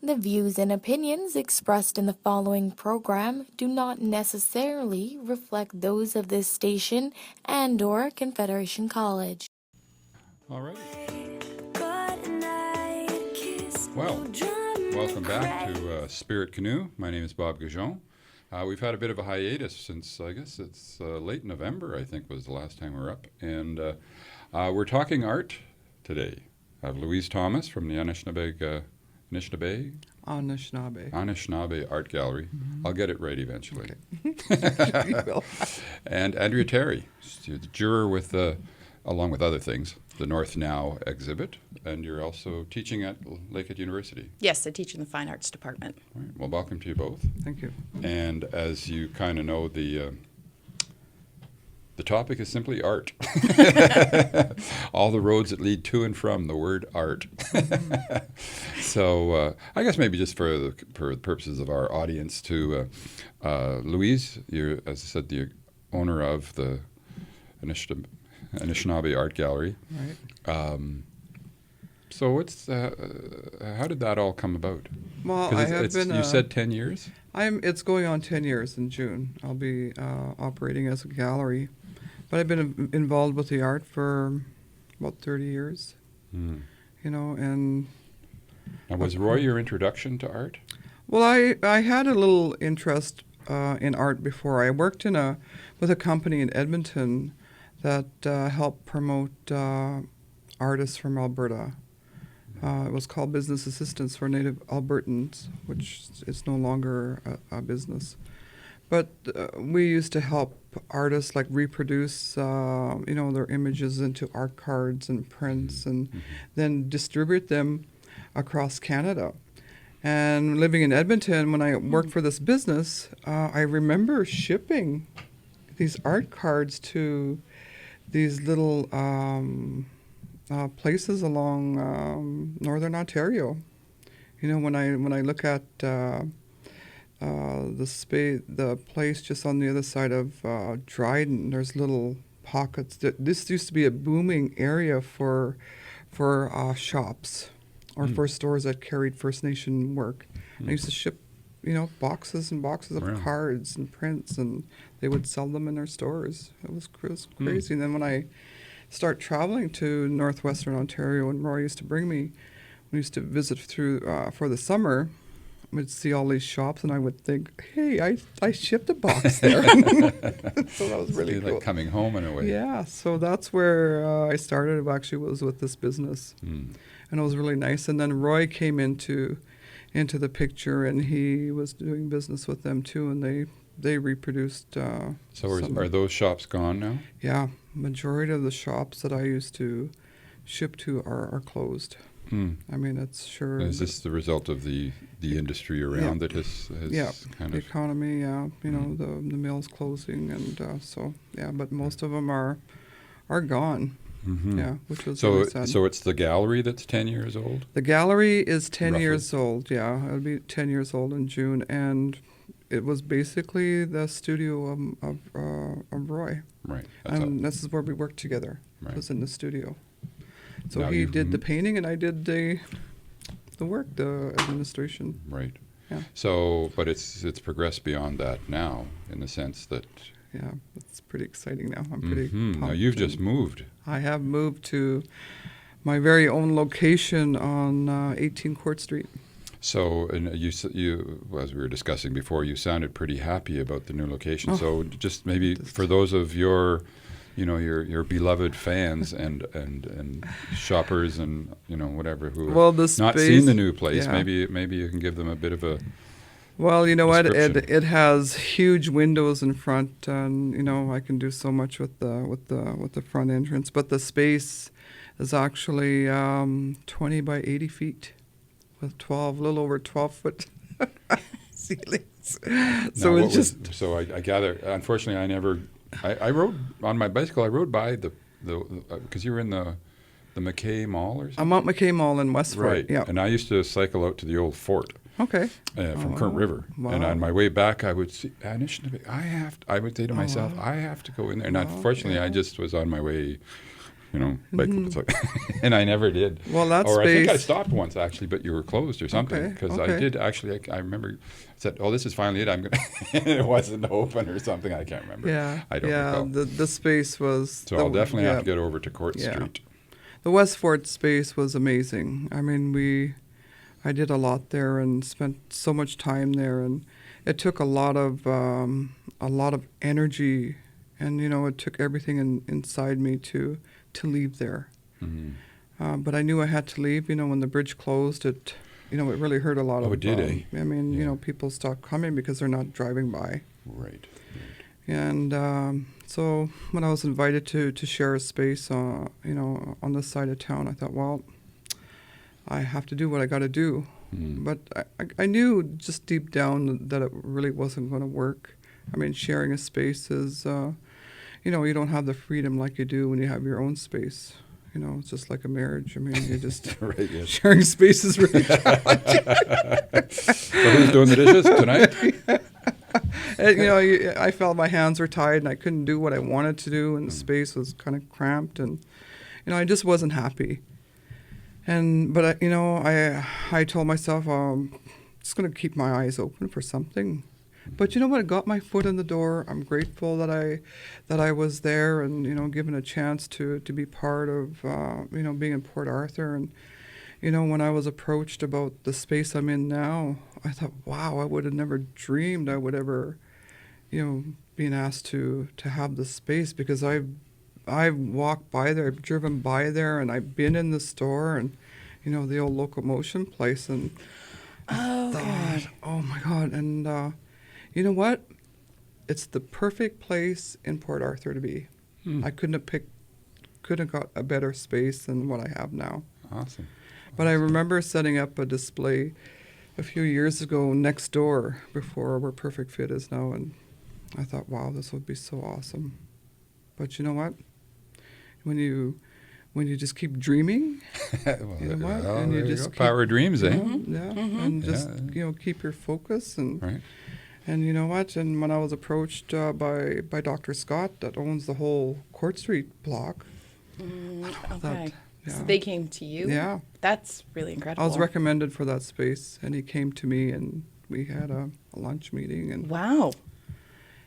The views and opinions expressed in the following program do not necessarily reflect those of this station and/or Confederation College. All right. Well, welcome back to Spirit Canoe. My name is Bob Goujon. We've had a bit of a hiatus since, I guess it's late November, I think was the last time we were up. And we're talking art today. I have Louise Thomas from the Anishinaabe Art Gallery. Mm-hmm. I'll get it right eventually. Okay. You will. And Andrea Terry, the juror with, along with other things, the North Now exhibit, and you're also teaching at Lakehead University. Yes, I teach in the Fine Arts Department. All right. Well, welcome to you both. Thank you. And as you kind of know, the topic is simply art. All the roads that lead to and from the word art. So I guess maybe just for the purposes of our audience to, Louise, you're, as I said, the owner of the Anishinaabe Art Gallery. Right. So what's how did that all come about? Well, I have been. You said 10 years. It's going on 10 years in June. I'll be operating as a gallery, but I've been involved with the art for about 30 years. You know, and. Now, was Roy your introduction to art? Well, I had a little interest in art before. I worked with a company in Edmonton that helped promote artists from Alberta. It was called Business Assistance for Native Albertans, which is no longer a business. But we used to help artists like reproduce, their images into art cards and prints, and then distribute them across Canada. And living in Edmonton, when I worked for this business, I remember shipping these art cards to these little places along northern Ontario. You know, when I look at the place just on the other side of Dryden, there's little pockets. This used to be a booming area for shops or for stores that carried First Nation work. I used to ship, boxes and boxes of cards and prints, and they would sell them in their stores. It was crazy. And then when I start traveling to northwestern Ontario, and Roy used to bring me, we used to visit through for the summer, we'd see all these shops, and I would think, hey, I shipped a box there. So that was really cool. Like coming home in a way. Yeah, so that's where I started. Actually, was with this business, and it was really nice. And then Roy came into the picture, and he was doing business with them too, and they reproduced. Are those shops gone now? Yeah, majority of the shops that I used to ship to are closed. I mean, it's sure. Is this the result of the industry around that has kind of... the economy, the mills closing, and but most of them are gone. Mm-hmm. Yeah, which was really sad. So it's the gallery that's 10 years old? The gallery is 10 Roughly. Years old, yeah. It'll be 10 years old in June, and it was basically the studio of Roy. Right. And this is where we worked together. Right. It was in the studio. So now he did the painting, and I did the work, the administration. Right. Yeah. So, but it's progressed beyond that now, in the sense that... Yeah, it's pretty exciting now. I'm pretty pumped. Now you've just moved. I have moved to my very own location on 18 Court Street. So, and you, as we were discussing before, you sounded pretty happy about the new location. So, just maybe for those of your beloved fans and shoppers and whatever who have not seen the new place, maybe you can give them a bit of a. Well, you know what? It has huge windows in front, and I can do so much with the front entrance. But the space is actually 20 by 80 feet, with a little over 12-foot ceilings. So it's just. So I gather. Unfortunately, I rode on my bicycle. I rode by the because you were in the McKay Mall or something. I'm at McKay Mall in Westford. Right. Yeah. And I used to cycle out to the old fort. Okay. From Current River. Wow. And on my way back, I would see Anishinaabe. I would say to myself, I have to go in there. And unfortunately, I just was on my way you know, like, it's like and I never did. Well, that or I think I space- stopped once actually, but you were closed or something, Okay, because I okay. did actually. I remember said, "Oh, this is finally it. I'm gonna." and it wasn't open or something. I can't remember. Yeah, I don't yeah. recall. The space was. So I'll definitely have to yeah. get over to Court Yeah. Street. The West Fort space was amazing. I mean, I did a lot there and spent so much time there, and it took a lot of energy, and you know, it took everything inside me to leave there. Mm-hmm. But I knew I had to leave. You know, when the bridge closed, it really hurt a lot of. Oh, it did, eh? I mean, you Yeah. know, people stopped coming because they're not driving by. Right. And so when I was invited to share a space, you know, on this side of town, I thought, well, I have to do what I got to do. Mm. But I knew just deep down that it really wasn't going to work. I mean, sharing a space is, you know, you don't have the freedom like you do when you have your own space. You know, it's just like a marriage. I mean, you just Right. Yes. sharing space is really challenging. So who's doing the dishes tonight? And, you know, I felt my hands were tied and I couldn't do what I wanted to do, and the space was kind of cramped, and you know, I just wasn't happy. But you know, I told myself I'm just going to keep my eyes open for something. But you know what? I got my foot in the door. I'm grateful that I was there, and you know, given a chance to be part of you know, being in Port Arthur. And you know, when I was approached about the space I'm in now, I thought, wow, I would have never dreamed I would ever, you know, being asked to have this space, because I've walked by there, I've driven by there, and I've been in the store, and you know, the old locomotion place, and Oh, thought, oh my God, and you know what? It's the perfect place in Port Arthur to be. Hmm. I couldn't have got a better space than what I have now. Awesome. But I remember setting up a display a few years ago next door before where Perfect Fit is now, and I thought, wow, this would be so awesome. But you know what? When you just keep dreaming, Well, you know what? well, And you there just go. keep- Power of dreams, eh? yeah, and just Yeah. you know, keep your focus, and Right. and you know what? And when I was approached by Dr. Scott, that owns the whole Court Street block, Okay. yeah. So they came to you? Yeah. That's really incredible. I was recommended for that space, and he came to me, and we had a lunch meeting, and Wow.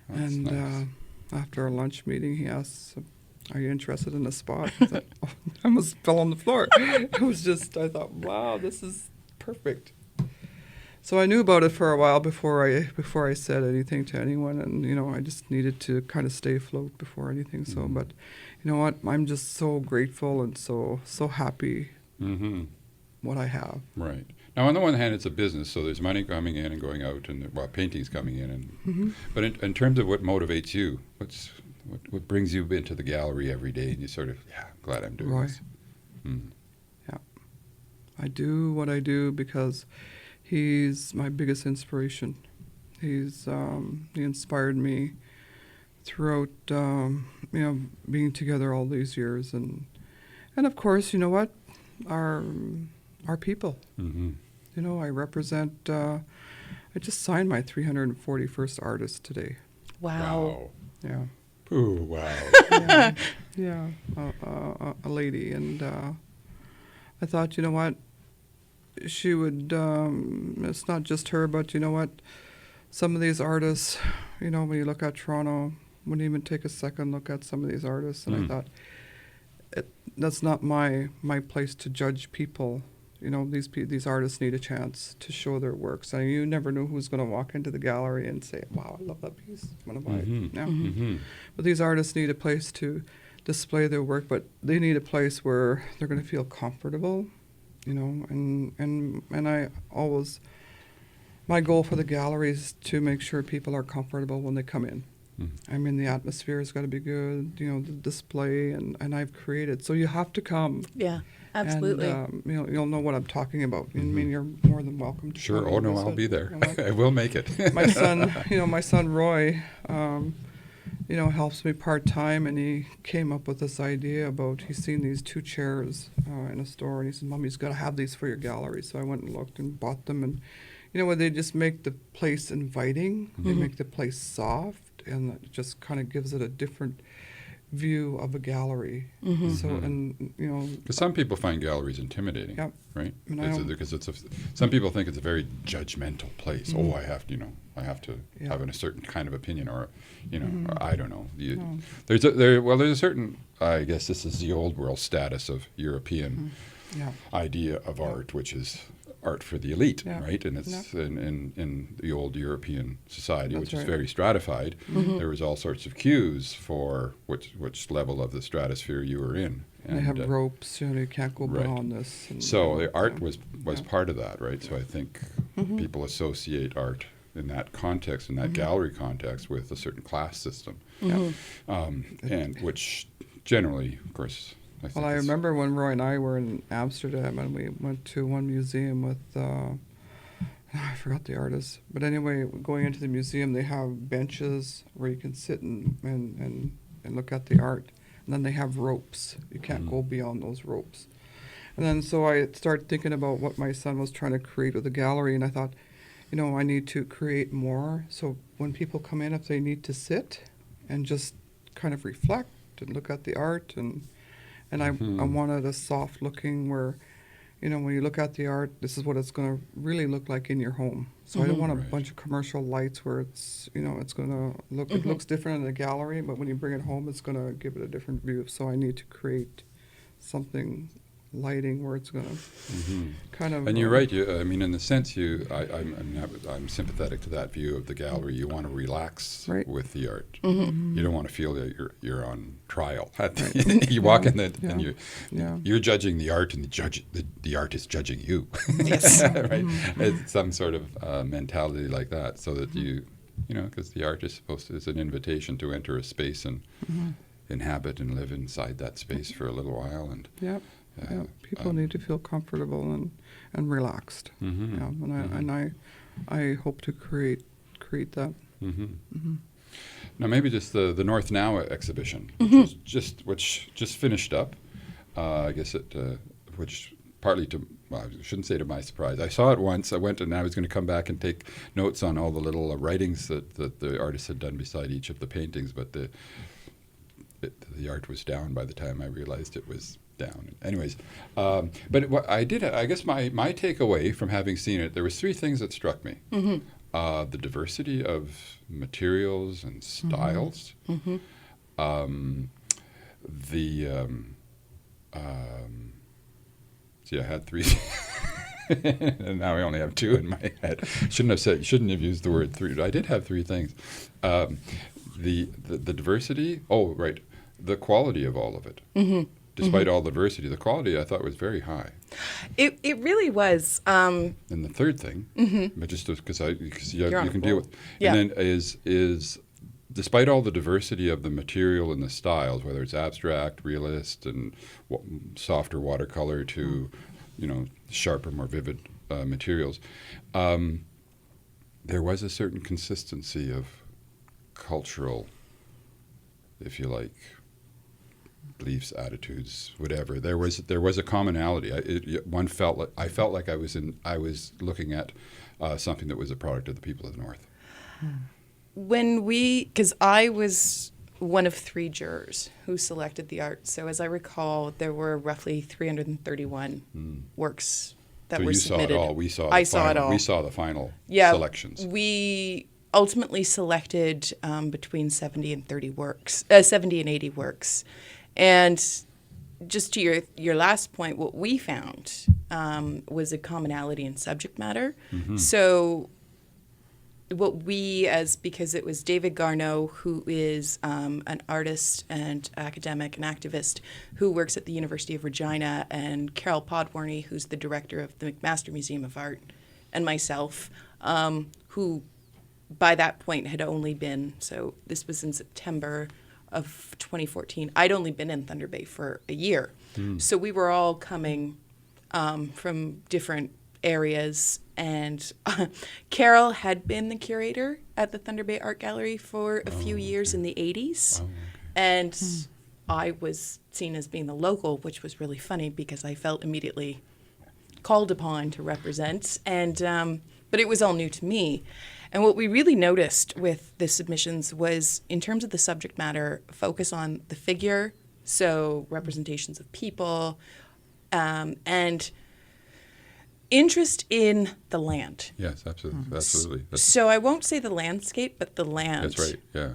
That's and nice. after our lunch meeting, he asked, "Are you interested in a spot?" I thought, oh, I almost fell on the floor. It was just, I thought, wow, this is perfect. So I knew about it for a while before I said anything to anyone, and you know, I just needed to kind of stay afloat before anything. So, Mhm. but you know what? I'm just so grateful and so happy Mm-hmm. what I have. Right. Now, on the one hand, it's a business, so there's money coming in and going out, and well, painting's coming in, and Mm-hmm. but in terms of what motivates you, what brings you into the gallery every day, and you sort of, yeah, I'm glad I'm doing Right. this. Mm. I do what I do because he's my biggest inspiration. He inspired me throughout you know, being together all these years, and of course, you know what, our people. Mm-hmm. You know, I represent. I just signed my 341st artist today. Wow. Yeah, Ooh, wow. yeah, a lady, and I thought, you know what, she would. It's not just her, but you know what, some of these artists, you know, when you look at Toronto, wouldn't even take a second look at some of these artists, and I thought, that's not my place to judge people. You know, these artists need a chance to show their works, and you never know who's going to walk into the gallery and say, "Wow, I love that piece. I'm going to buy Mhm. it." Yeah. Mm-hmm. But these artists need a place to display their work, but they need a place where they're going to feel comfortable, you know. And I always, my goal for the gallery is to make sure people are comfortable when they come in. I mean, the atmosphere has got to be good, you know, the display, and I've created. So you have to come. Yeah, absolutely. And, you know, you'll know what I'm talking about. I mean, you're more than welcome to Sure. come. Oh, no, Like I I'll said, be there. you know, I will make it. my son Roy, you know, helps me part-time, and he came up with this idea about, he's seen these two chairs in a store, and he said, "Mommy's got to have these for your gallery." So I went and looked and bought them, and you know what, they just make the place inviting. They make the place soft, and it just kind of gives it a different, view of a gallery. So, and you know, Because some people find galleries intimidating, Yep. right? And I don't- Because some people think it's a very judgmental place. Oh, I have to Yeah. have a certain kind of opinion, or or I don't know. No. There's a certain, I guess this is the old world status of European yeah, idea of art, which is art for the elite, Yeah. right? And it's in the old European society, That's which is right. very stratified. There was all sorts of cues for which level of the stratosphere you were in. and they have ropes. You know, you can't go right. beyond this. And, So the art yeah. was Yeah. part of that, right? So I think people associate art in that context, in that gallery context, with a certain class system, and which generally, of course, I think Well, I it's- remember when Roy and I were in Amsterdam, and we went to one museum with, I forgot the artist, but anyway, going into the museum, they have benches where you can sit and look at the art, and then they have ropes. You can't go beyond those ropes. And then so I started thinking about what my son was trying to create with the gallery, and I thought, you know, I need to create more. So when people come in, if they need to sit and just kind of reflect and look at the art, and I wanted a soft looking where, you know, when you look at the art, this is what it's going to really look like in your home. So I don't want a Right. bunch of commercial lights where it's, you know, it's going to look, it looks different in the gallery, but when you bring it home, it's going to give it a different view. So I need to create something lighting where it's going to kind of. And you're right. I mean, in the sense, I'm sympathetic to that view of the gallery. You want to relax Right. with the art. You don't want to feel that you're on trial. You walk in and Yeah. you're judging the art, and the art is judging you. Yes. Right. It's some sort of mentality like that, so that because the art is supposed to, it's an invitation to enter a space and inhabit and live inside that space for a little while, and. Yep. Yeah, people need to feel comfortable and relaxed. Yeah, and I hope to create that. Now, maybe just the North Now exhibition, which just finished up. I guess which partly I shouldn't say to my surprise. I saw it once. I went and I was going to come back and take notes on all the little writings that the artist had done beside each of the paintings, but the art was down by the time I realized it was down. Anyways, but what I did, I guess my takeaway from having seen it, there was three things that struck me. The diversity of materials and styles. See, I had three, and now I only have two in my head. Shouldn't have used the word three. I did have three things. The diversity. Oh, right. The quality of all of it. Despite all the diversity, the quality I thought was very high. It really was. And the third thing, but just because you You're on can a deal roll. with, Yeah. and then is despite all the diversity of the material and the styles, whether it's abstract, realist, and softer watercolor to, sharper, more vivid materials, there was a certain consistency of cultural, if you like, beliefs, attitudes, whatever. There was a commonality. I felt like I was looking at something that was a product of the people of the North. Because I was one of three jurors who selected the art. So as I recall, there were roughly 331 works that So were you submitted. saw it all. We saw. I the saw final, it all. We saw the final Yeah, selections. we ultimately selected between 70 and 80 works. And just to your last point, what we found was a commonality in subject matter. So because it was David Garneau, who is an artist and academic and activist who works at the University of Regina, and Carol Podwarney, who's the director of the McMaster Museum of Art, and myself, who by that point had only been, so this was in September of 2014. I'd only been in Thunder Bay for a year. So we were all coming from different areas, and Carol had been the curator at the Thunder Bay Art Gallery for a few years in the 80s. And I was seen as being the local, which was really funny because I felt immediately called upon to represent, and but it was all new to me. And what we really noticed with the submissions was, in terms of the subject matter, focus on the figure, so representations of people, and interest in the land. Yes, absolutely. Absolutely. So I won't say the landscape, but the land. That's right, yeah.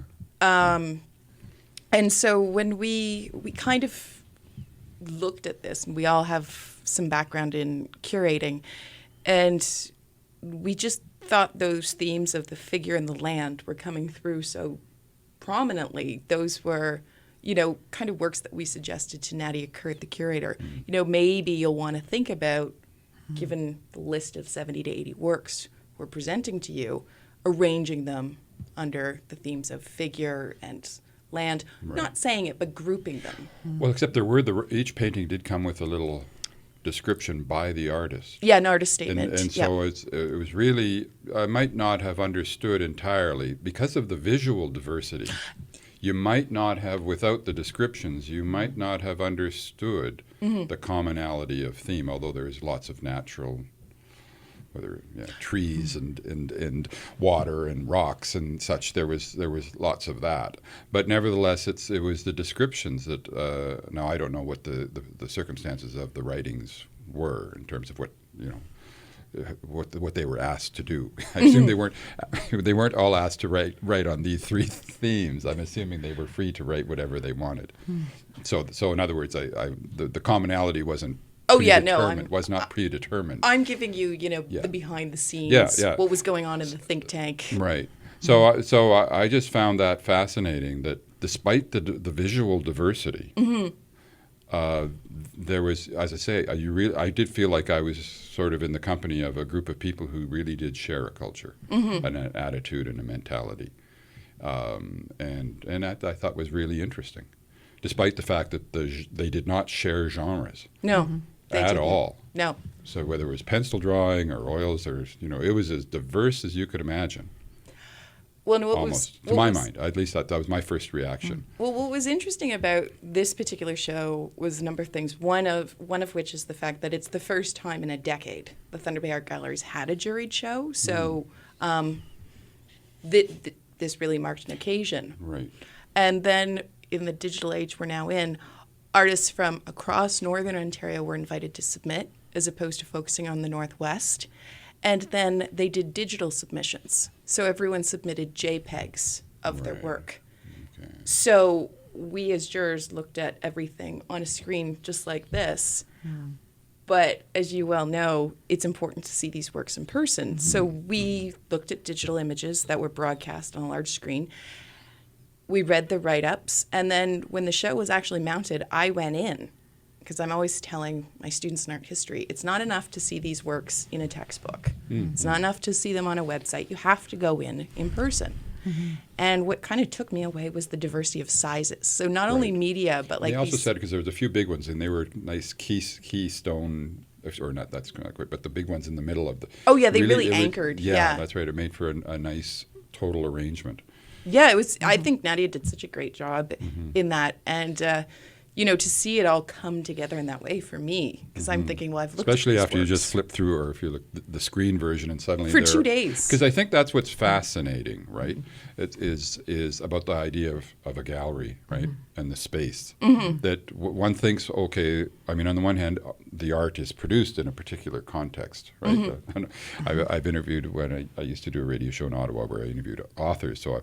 And so when we kind of looked at this, and we all have some background in curating, and we just thought those themes of the figure and the land were coming through so prominently. Those were, kind of works that we suggested to Nadia Kurt, the curator. Maybe you'll want to think about, given the list of 70 to 80 works we're presenting to you, arranging them under the themes of figure and land. Right. Not saying it, but grouping them. Well, except each painting did come with a little description by the artist. Yeah, an artist statement. And so it was really, I might not have understood entirely, because of the visual diversity, you might not have, without the descriptions, you might not have understood the commonality of theme, although there's lots of natural, whether trees and water and rocks and such, there was lots of that. But nevertheless, it was the descriptions that, now I don't know what the circumstances of the writings were in terms of what they were asked to do. I assume they weren't all asked to write on these three themes. I'm assuming they were free to write whatever they wanted. So in other words, the commonality wasn't. Was not predetermined. I'm giving you, the behind the scenes, what was going on in the think tank. Right. So I just found that fascinating, that despite the visual diversity, there was, as I say, I did feel like I was sort of in the company of a group of people who really did share a culture, an attitude and a mentality, and that I thought was really interesting, despite the fact that they did not share genres. No. At all. No. So whether it was pencil drawing or oils, or it was as diverse as you could imagine. Well, no, to my mind, at least that was my first reaction. Well, what was interesting about this particular show was a number of things. One of which is the fact that it's the first time in a decade the Thunder Bay Art Galleries had a juried show. So this really marked an occasion. Right. And then in the digital age we're now in, artists from across Northern Ontario were invited to submit, as opposed to focusing on the Northwest. And then they did digital submissions. So everyone submitted JPEGs of their work. Okay. So we as jurors looked at everything on a screen just like this. But as you well know, it's important to see these works in person. So we looked at digital images that were broadcast on a large screen. We read the write-ups, and then when the show was actually mounted, I went in, because I'm always telling my students in art history, it's not enough to see these works in a textbook. It's not enough to see them on a website. You have to go in person. And what kind of took me away was the diversity of sizes. So not only media, but like they also said, because there was a few big ones, and they were nice keystone, or not, that's not quite, but the big ones in the middle of the. Oh yeah, they really anchored. Yeah, that's right. It made for a nice total arrangement. Yeah, it was. I think Nadia did such a great job in that, and to see it all come together in that way for me, because I'm thinking, well, I've looked especially at after you just flip through, or if you look the screen version, and suddenly for 2 days. Because I think that's what's fascinating, right? It is about the idea of a gallery, right, and the space. That one thinks, okay, I mean, on the one hand, the art is produced in a particular context, right? I've interviewed, when I used to do a radio show in Ottawa where I interviewed authors, so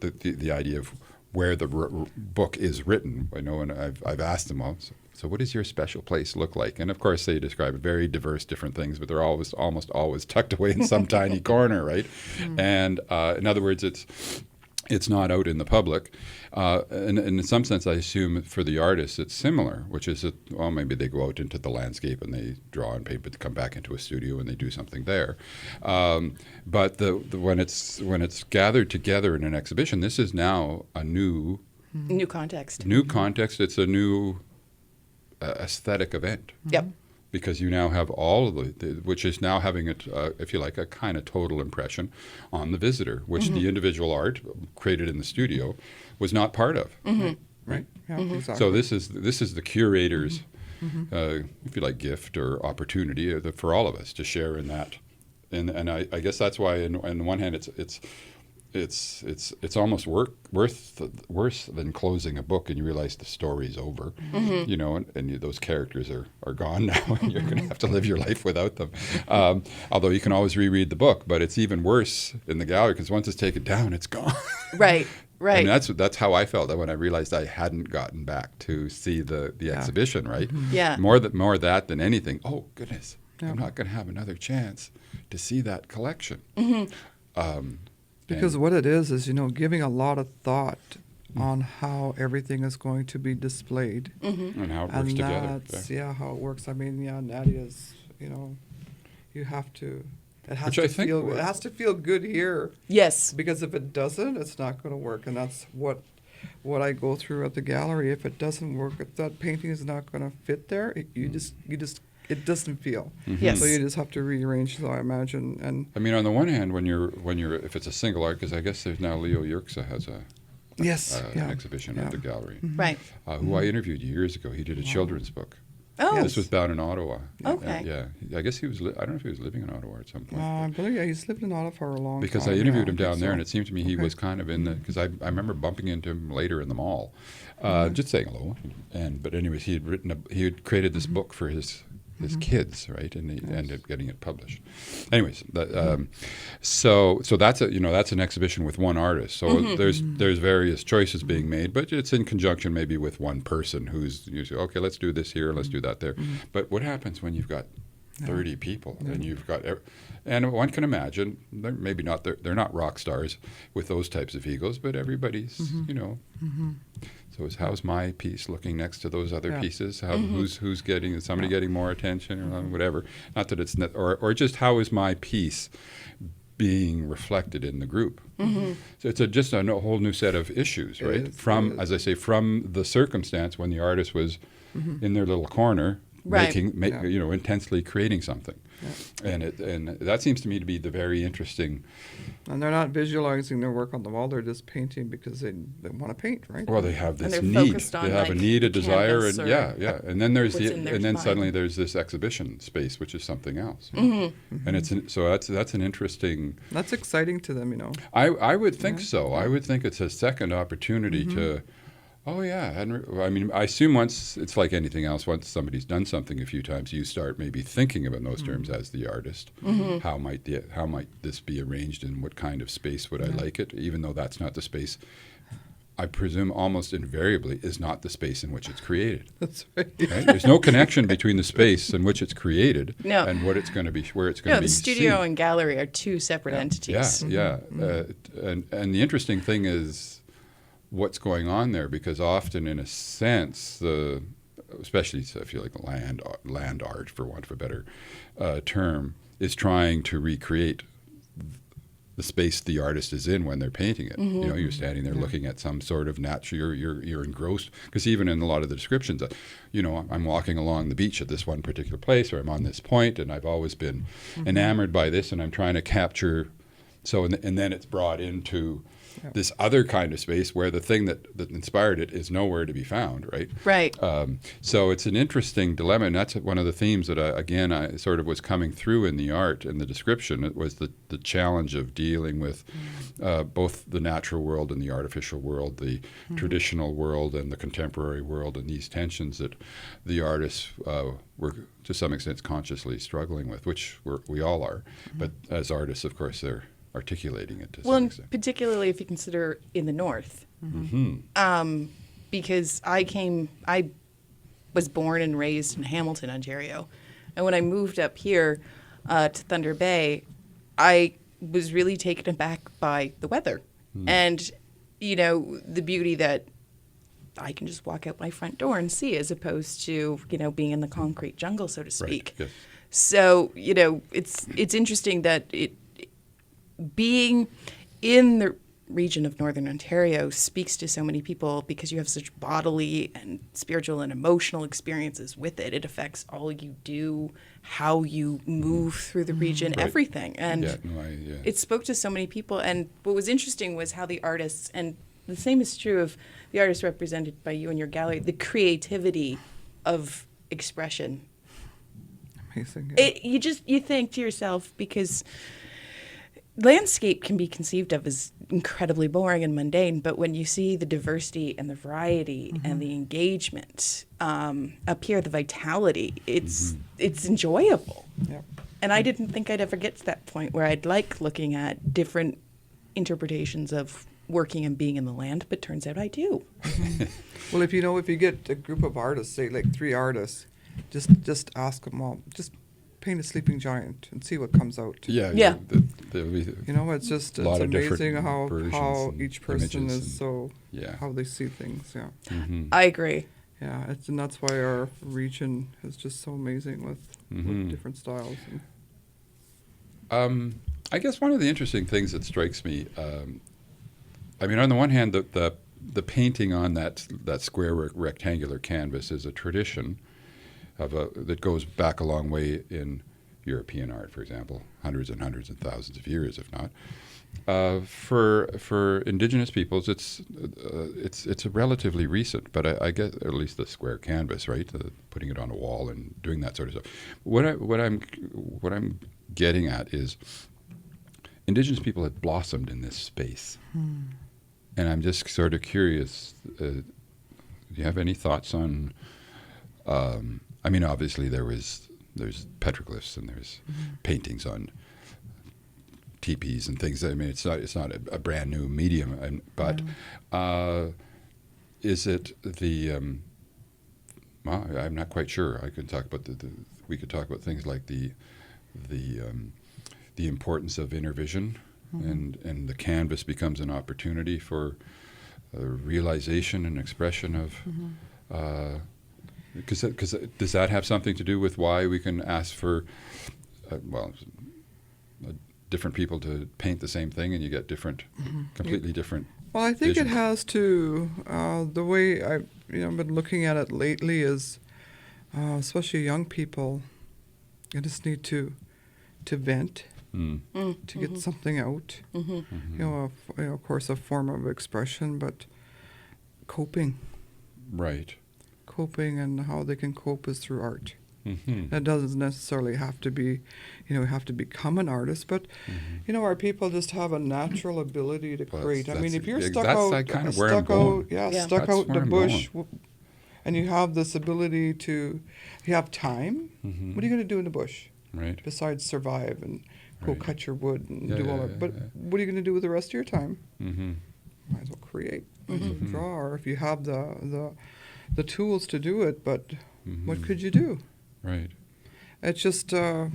the idea of where the book is written, I know, and I've asked them all, so what does your special place look like? And of course they describe very diverse different things, but they're almost always tucked away in some tiny corner, right? And in other words, it's not out in the public. And in some sense, I assume for the artists it's similar, which is that, well, maybe they go out into the landscape and they draw and paint, but they come back into a studio and they do something there. But when it's gathered together in an exhibition, this is now a new context. New context. It's a new aesthetic event. Yep. Because you now have all of which is now having, if you like, a kind of total impression on the visitor, which the individual art created in the studio was not part of. Right? Yeah, exactly. So this is the curator's, if you like, gift or opportunity for all of us to share in that and I guess that's why on the one hand it's almost worse than closing a book and you realize the story's over, you know, and those characters are gone now, and you're going to have to live your life without them. Although you can always reread the book, but it's even worse in the gallery because once it's taken down, it's gone. Right. Right. And that's how I felt when I realized I hadn't gotten back to see the exhibition. Right. Yeah. More that than anything. Oh goodness, I'm not going to have another chance to see that collection. Because what it is, you know, giving a lot of thought on how everything is going to be displayed. And how it works together. That's, how it works. I mean, Nadia's, you know, you have to, it has to feel good here. Yes. Because if it doesn't, it's not going to work. And that's what I go through at the gallery. If it doesn't work, if that painting is not going to fit there, it doesn't feel. Yes. So you just have to rearrange. So I imagine, and I mean, on the one hand, when you're if it's a single art, because I guess there's now Leo Yerxa has an exhibition at the gallery, Right. Who I interviewed years ago. He did a children's book. Oh. This was down in Ottawa. Okay. I guess he was. I don't know if he was living in Ottawa at some point. I believe he's lived in Ottawa for a long time. Because I interviewed him down there, so. and it seemed to me he was kind of in the. Because I remember bumping into him later in the mall, just saying hello. But anyways, he had created this book for his kids, right, and he ended up getting it published. Anyways, so that's that's an exhibition with one artist. So there's various choices being made, but it's in conjunction maybe with one person who's usually okay. Let's do this here, let's do that there. But what happens when you've got 30 people and you've got, and one can imagine they're not rock stars with those types of egos, but everybody's you know. So how's my piece looking next to those other pieces? Who's getting, is somebody getting more attention or whatever? Not that it's or just how is my piece being reflected in the group? So it's just a whole new set of issues, right? As I say, from the circumstance when the artist was in their little corner, intensely creating something. And that seems to me to be the very interesting. And they're not visualizing their work on the wall; they're just painting because they want to paint, right? Well, they have this and they're need. focused on, they have a need, a desire, and and then there's what's in their mind. suddenly there's this exhibition space, which is something else. And that's an interesting. That's exciting to them, you know. I would think so. I would think it's a second opportunity to. Oh yeah, I mean, I assume once it's like anything else. Once somebody's done something a few times, you start maybe thinking of it in those terms as the artist. How might this be arranged, and what kind of space would I like it? Even though that's not the space, I presume almost invariably is not the space in which it's created. That's right. Right? There's no connection between the space in which it's created No. and what it's going to be, where it's going to be. the studio seen. and gallery are two separate entities. And the interesting thing is what's going on there, because often, in a sense, especially I feel like land art, for want of a better term, is trying to recreate the space the artist is in when they're painting it. You know, you're standing there looking at some sort of natural. You're engrossed, because even in a lot of the descriptions, I'm walking along the beach at this one particular place, or I'm on this point, and I've always been enamored by this, and I'm trying to capture. So and then it's brought into this other kind of space where the thing that inspired it is nowhere to be found, right? Right. So it's an interesting dilemma, and that's one of the themes that I sort of was coming through in the art and the description. It was the challenge of dealing with both the natural world and the artificial world, the traditional world and the contemporary world, and these tensions that the artists were to some extent consciously struggling with, which we all are. But as artists, of course, they're articulating it to some extent. And particularly if you consider in the north, because I was born and raised in Hamilton, Ontario, and when I moved up here to Thunder Bay, I was really taken aback by the weather and the beauty that I can just walk out my front door and see, as opposed to being in the concrete jungle, so to speak. Right. Yes. So it's interesting that being in the region of Northern Ontario speaks to so many people, because you have such bodily and spiritual and emotional experiences with it. It affects all you do, how you move through the region, everything. And it spoke to so many people. And what was interesting was how the artists, and the same is true of the artists represented by you in your gallery, the creativity of expression amazing. Yeah. You think to yourself, because landscape can be conceived of as incredibly boring and mundane, but when you see the diversity and the variety and the engagement up here, the vitality, it's enjoyable. Yeah. And I didn't think I'd ever get to that point where I'd like looking at different interpretations of working and being in the land, but turns out I do. Well, if you get a group of artists, say like 3 artists, just ask them all, just paint a sleeping giant and see what comes out. Yeah. There'll be It's just a lot it's of different amazing how versions each and person images is and- so yeah. how they see things. Yeah, I agree. yeah, and that's why our region is just so amazing with different styles. I guess one of the interesting things that strikes me, I mean, on the one hand, the painting on that square rectangular canvas is a tradition that goes back a long way in European art, for example, hundreds and hundreds and thousands of years, if not. For Indigenous peoples, it's a relatively recent, but I guess at least the square canvas, right? Putting it on a wall and doing that sort of stuff. What I'm getting at is Indigenous people had blossomed in this space, and I'm just sort of curious. Do you have any thoughts on? I mean, obviously there's petroglyphs and there's paintings on teepees and things. I mean, it's not a brand new medium, but is it the? Well, I'm not quite sure. I could talk about we could talk about things like the importance of inner vision, and the canvas becomes an opportunity for realization and expression of. Because does that have something to do with why we can ask for, different people to paint the same thing and you get completely different. Well, I think visions? it has to. The way I've been looking at it lately is, especially young people, you just need to vent, to get something out. Of course, a form of expression, but coping. Right. Coping and how they can cope is through art. Mm-hmm. That doesn't necessarily have to be, have to become an artist, but our people just have a natural ability to Well, create. I mean, if you're that's stuck out, kind of where I'm going. stuck That's out in the where I'm bush, going. and you have this ability you have time. What are you going to do in the bush Right. besides survive and go Right. cut your wood and Yeah, do all yeah, that? yeah, But yeah. what are you going to do with the rest of your time? Mm-hmm. Might as well create, might as well draw, or if you have the tools to do it. But what could you do? Right. It's just, I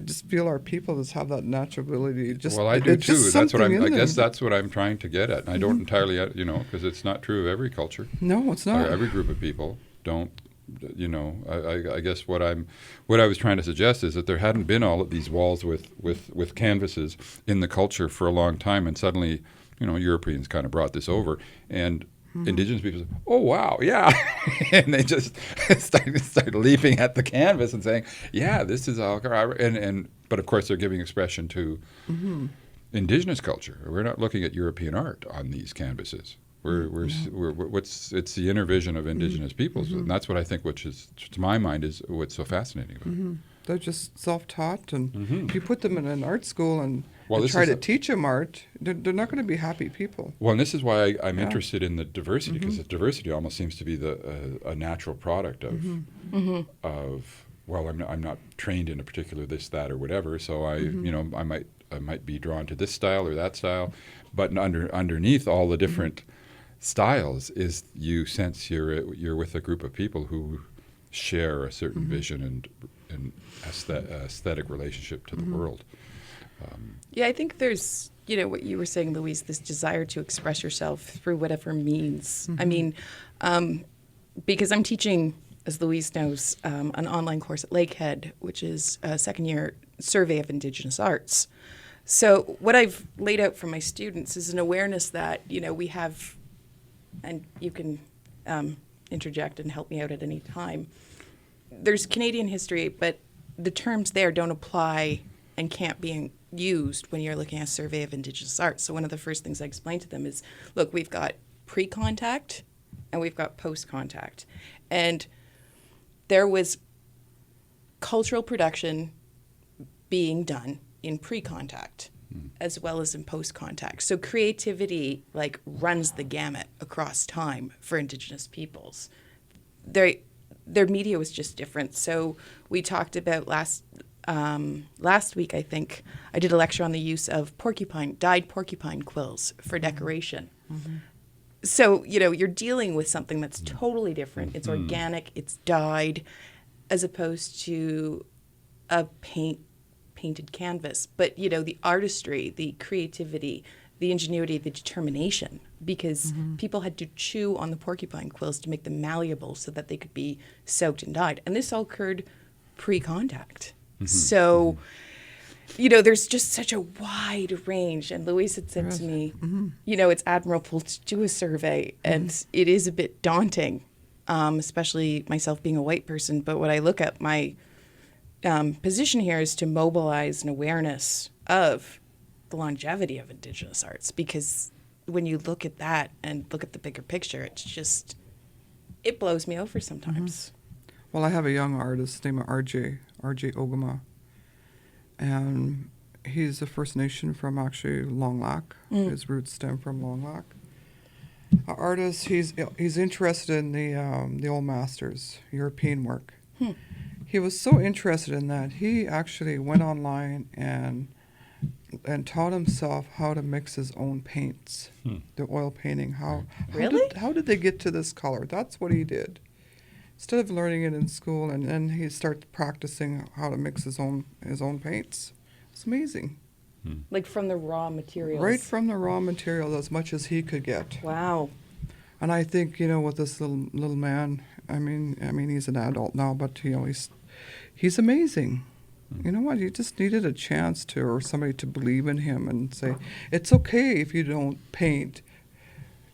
just feel our people just have that natural ability. Well, I do it's too. just That's what something I in guess them. that's what I'm trying to get at. And I don't entirely, because it's not true of every culture. No, it's not. Every group of people don't. I guess what I was trying to suggest is that there hadn't been all of these walls with canvases in the culture for a long time, and suddenly, Europeans kind of brought this over, and Indigenous people said, "Oh wow, yeah," and they just started leaping at the canvas and saying, "Yeah, this is all." But of course, they're giving expression to Indigenous culture. We're not looking at European art on these canvases. It's the inner vision of Indigenous peoples, and that's what I think, which is, to my mind, is what's so fascinating about it. They're just self-taught, and if you put them in an art school and Well, this try is to teach them art, they're not going to be happy people. Well, and this is why I'm Yeah. interested in the diversity, because the diversity almost seems to be a natural product of. Well, I'm not trained in a particular this, that, or whatever, so I might be drawn to this style or that style, but underneath all the different styles is you sense you're with a group of people who share a certain vision and aesthetic relationship to the world. Yeah, I think there's, what you were saying, Louise, this desire to express yourself through whatever means. I mean, because I'm teaching, as Louise knows, an online course at Lakehead, which is a second-year survey of Indigenous arts. So what I've laid out for my students is an awareness that, we have, and you can interject and help me out at any time. There's Canadian history, but the terms there don't apply and can't be used when you're looking at a survey of Indigenous art. So one of the first things I explain to them is, look, we've got pre-contact and we've got post-contact. And there was cultural production being done in pre-contact as well as in post-contact. So creativity like runs the gamut across time for Indigenous peoples. Their media was just different. So we talked about last week, I think, I did a lecture on the use of dyed porcupine quills for decoration. So, you're dealing with something that's totally different. It's organic, it's dyed, as opposed to a painted canvas. But, the artistry, the creativity, the ingenuity, the determination, because people had to chew on the porcupine quills to make them malleable so that they could be soaked and dyed. And this all occurred pre-contact. So, there's just such a wide range. And Louise had said to me, it's admirable to do a survey, and it is a bit daunting, especially myself being a white person. But what I look at, my position here is to mobilize an awareness of the longevity of Indigenous arts, because when you look at that and look at the bigger picture, it blows me over sometimes. Well, I have a young artist named RJ Ogama, and he's a First Nation from actually Long Lac. His roots stem from Long Lac. An artist, he's interested in the old masters, European work. He was so interested in that, he actually went online and taught himself how to mix his own paints, the oil painting. How did they get to this color? That's what he did. Instead of learning it in school, and then he started practicing how to mix his own paints. It's amazing. Like from the raw materials. Right from the raw material, as much as he could get. Wow. And I think, with this little man, I mean he's an adult now, but he's amazing. You know what? He just needed a chance or somebody to believe in him and say, it's okay if you don't paint.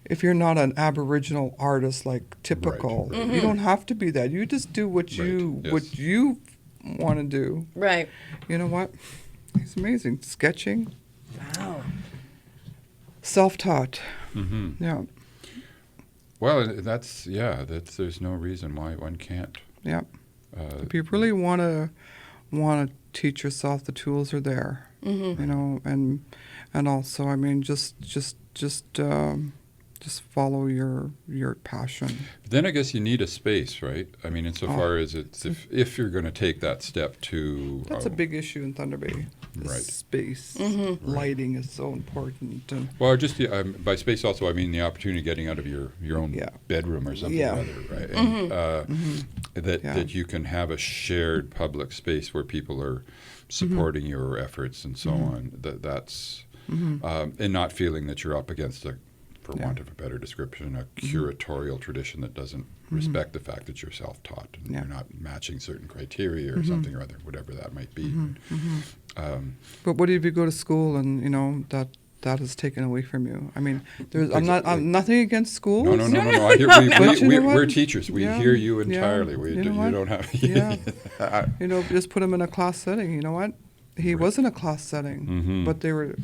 If you're not an Aboriginal artist, like typical, you don't have to be that. You just do what you want to do. Right. You know what? He's amazing. Sketching. Wow. Self-taught. Yeah. Well, there's no reason why one can't. Yeah. If you really want to teach yourself, the tools are there. And also, I mean, just follow your passion. Then I guess you need a space, right? I mean, insofar as it's if you're going to take that step to... That's a big issue in Thunder Bay. The space. Lighting is so important. Well, just by space also, I mean the opportunity of getting out of your own bedroom or something or other, right? And, that you can have a shared public space where people are supporting your efforts and so on. That's and not feeling that you're up against for want of a better description, a curatorial tradition that doesn't respect the fact that you're self-taught and you're not matching certain criteria or something or other, whatever that might be. But what if you go to school and that is taken away from you? I mean, I'm nothing against schools. No. I hear we're teachers. We hear you entirely. You don't have. Just put him in a class setting. You know what? He was in a class setting, but they were.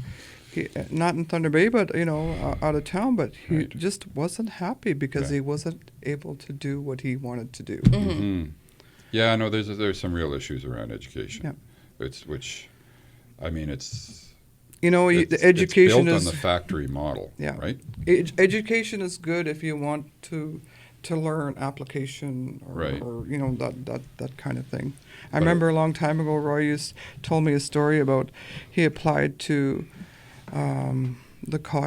Not in Thunder Bay, but out of town. But he just wasn't happy because he wasn't able to do what he wanted to do. Yeah, no. There's some real issues around education. Yeah. It's the education it's built is on the factory model. Yeah. Right. Education is good if you want to learn application or that kind of thing. I remember a long time ago, Roy told me a story about he applied to. I'm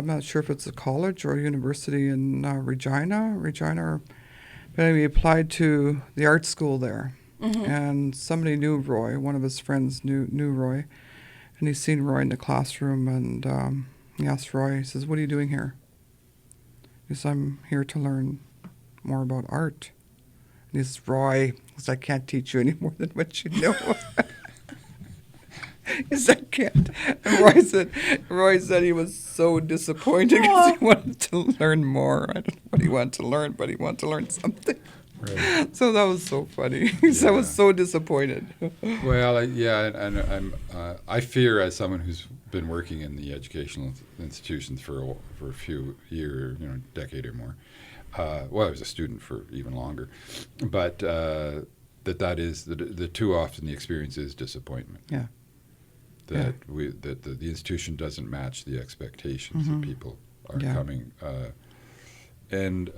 not sure if it's a college or a university in Regina, but anyway, he applied to the art school there, and somebody knew Roy. One of his friends knew Roy, and he's seen Roy in the classroom, and he asked Roy. He says, "What are you doing here?" He says, "I'm here to learn more about art." And he says, "Roy, I can't teach you any more than what you know." He said, "I can't." And Roy said he was so disappointed because he wanted to learn more. I don't know what he wanted to learn, but he wanted to learn something. Right. So that was so funny. I was so disappointed. Well, I fear, as someone who's been working in the educational institutions for a few years, decade or more. I was a student for even longer, but that is the too often the experience is disappointment. Yeah. That the institution doesn't match the expectations that people are coming, and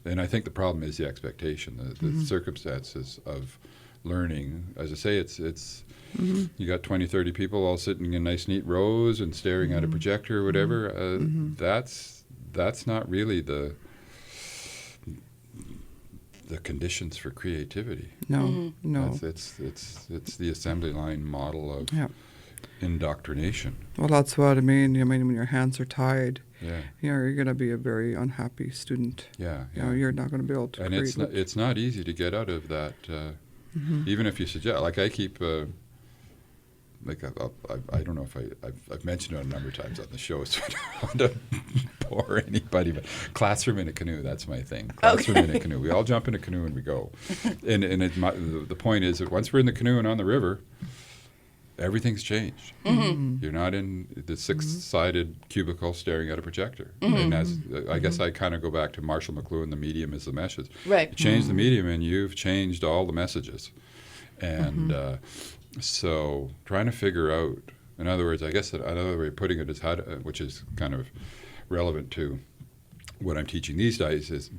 I think the problem is the expectation, the circumstances of learning. As I say, it's you got 20, 30 people all sitting in nice neat rows and staring at a projector or whatever. That's not really the conditions for creativity. No, no. It's the assembly line model of indoctrination. Well, that's what I mean. I mean, when your hands are tied, Yeah. you're going to be a very unhappy student. Yeah. You know, you're not going to be able to And create. it's not easy to get out of that. Even if you suggest, like I keep, like I don't know if I've mentioned it a number of times on the show, so I don't want to bore anybody. But classroom in a canoe, that's my thing. Classroom in a canoe. We all jump in a canoe and we go. And the point is that once we're in the canoe and on the river, everything's changed. You're not in the six-sided cubicle staring at a projector. And as I guess I kind of go back to Marshall McLuhan, the medium is the message. Right. You change the medium and you've changed all the messages. And so trying to figure out, in other words, I guess another way of putting it is which is kind of relevant to what I'm teaching these days is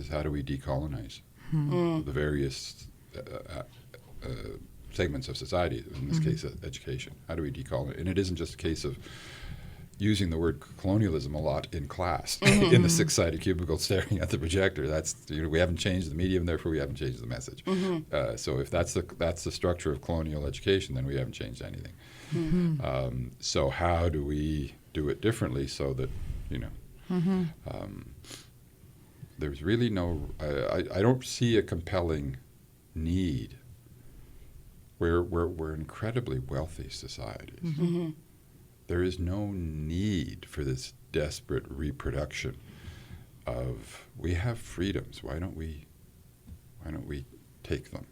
how do we decolonize the various segments of society, in this case education. How do we decolonize? And it isn't just a case of using the word colonialism a lot in class in the six-sided cubicle staring at the projector. That's we haven't changed the medium, therefore we haven't changed the message. So if that's the structure of colonial education, then we haven't changed anything. So how do we do it differently so that there's really no I don't see a compelling need. We're incredibly wealthy societies. There is no need for this desperate reproduction of we have freedoms. Why don't we take them?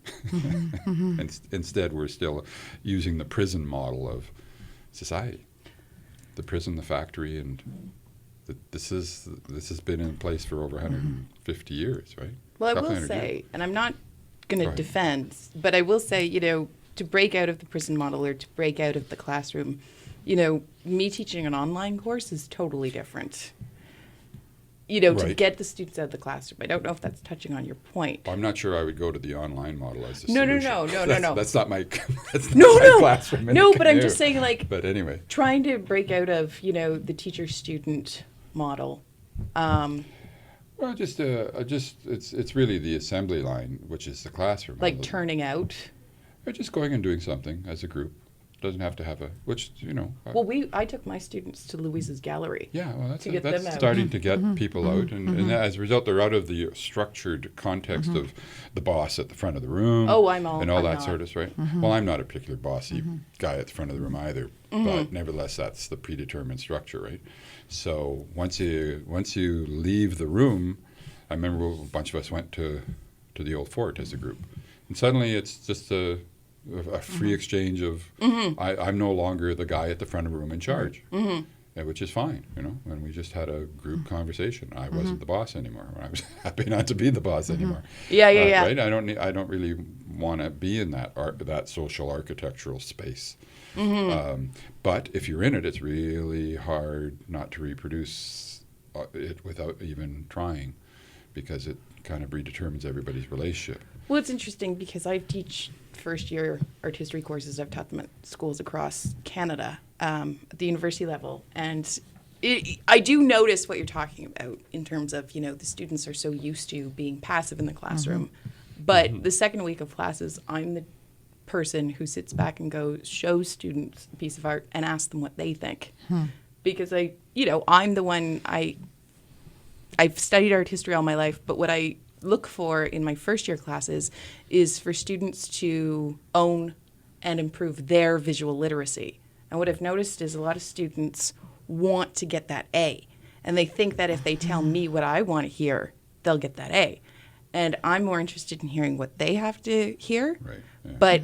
Instead, we're still using the prison model of society, the prison, the factory, and this has been in place for over 150 years, right? Well, I will say, and I'm not going to defend, but I will say, to break out of the prison model or to break out of the classroom, me teaching an online course is totally different. To get the students out of the classroom. I don't know if that's touching on your point. I'm not sure I would go to the online model as a No. That's not my classroom. No, but I'm just saying, But anyway, trying to break out of the teacher-student model. Well, it's really the assembly line, which is the classroom. Like turning out. Or just going and doing something as a group. Doesn't have to have Well, I took my students to Louise's gallery. Yeah, well, to get them that's out. starting to get people out, and as a result, they're out of the structured context of the boss at the front of the room. Oh, and all that sort of right. Well, I'm not a particular bossy guy at the front of the room either, but nevertheless, that's the predetermined structure, right? So once you leave the room, I remember a bunch of us went to the old fort as a group, and suddenly it's just a free exchange of I'm no longer the guy at the front of the room in charge, which is fine, and we just had a group conversation. I wasn't the boss anymore. I was happy not to be the boss anymore. Yeah. Right? I don't really want to be in that social architectural space. But if you're in it, it's really hard not to reproduce it without even trying, because it kind of predetermines everybody's relationship. Well, it's interesting because I teach first-year art history courses. I've taught them at schools across Canada at the university level. And I do notice what you're talking about in terms of, the students are so used to being passive in the classroom. But the second week of classes, I'm the person who sits back and shows students a piece of art and asks them what they think. Because I'm the one, I've studied art history all my life, but what I look for in my first year classes is for students to own and improve their visual literacy. And what I've noticed is a lot of students want to get that A. And they think that if they tell me what I want to hear, they'll get that A. And I'm more interested in hearing what they have to hear, Right. Yeah.